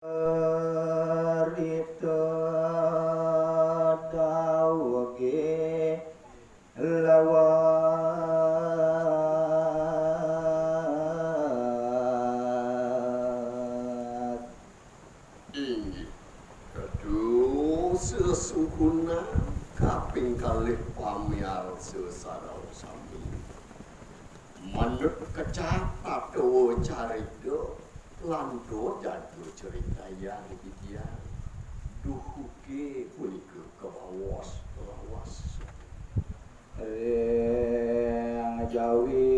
Rito dawage lawat Aduh, sesungguhnya kaping kalih pamiar sesarau sami. Menurut kecatat carido lando jadu cerita yang ideal. Duhuke punika kebawas lawas. Jawi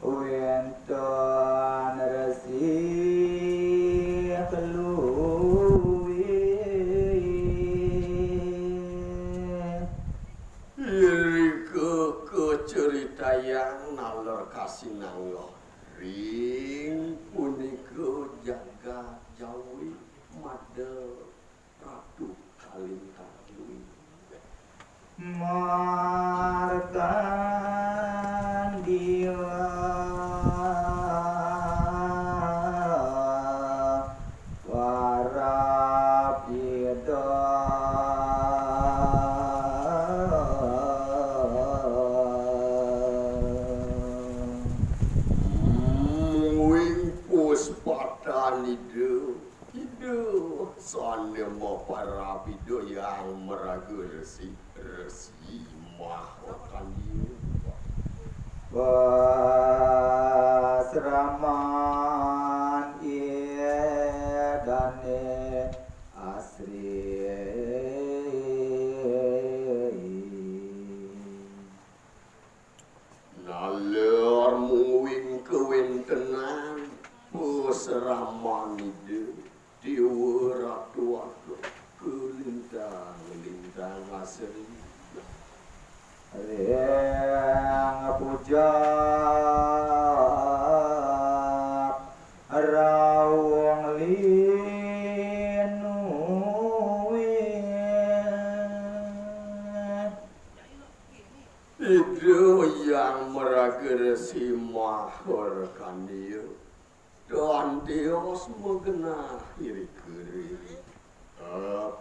Uyenton resi keluwi Ke cerita yang nalor kasinanggo ring punika jaga jawi made ratu kalintang Markan dia warapida Wingpus padani Hidup soalnya mau para video yang meragu resi mahokan dia Basraman dane asri nalur muwing kewintenan Basraman itu diwaratu-watu kelintang asri yang puja rawang itu yang merager si mahor kandia dan dios mengenah kiri-kiri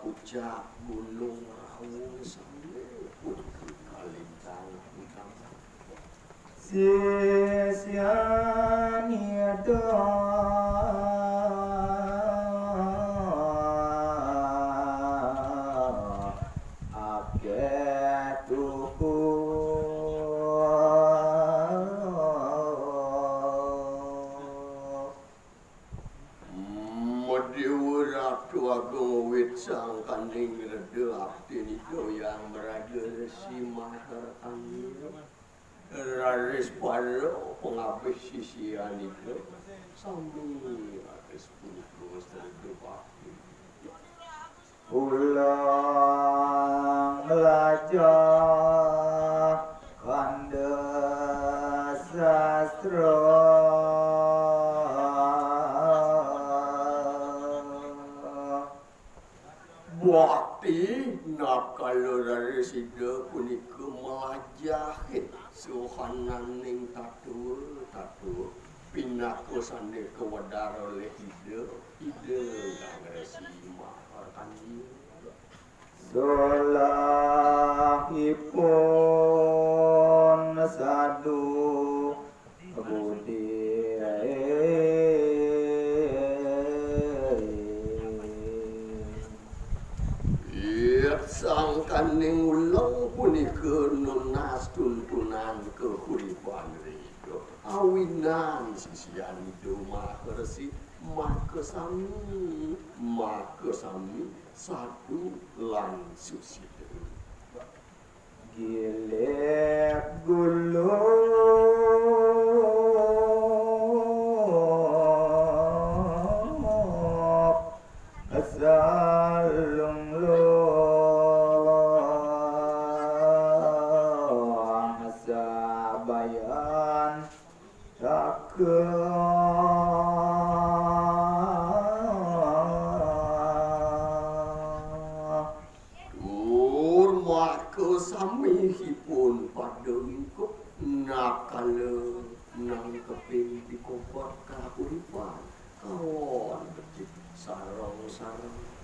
pucak gunung rawung sambil putih kalintang hitam Sisianya ake tuku Madiwuratu agung wit sang kanding reda arti yang berada si mahar angin Raris paro pengabis sisian itu sambil atas putus terdepak ulang lajah kanda sastra Bakti nakal raris ida punika melajahit suhanan ning tatu pinako sande kewadar oleh ida yang resi mahar kanji solahipun sadu budi sang kaning ulang punika nunas tuntunan kehuripan ridho awinan sisian itu makersi makesami satu lan susi gilek gulu asalung bayan Tur samihipun pada lingkup nakal nang kepi deui dikongkot ka uripan kawon becik sareng-sareng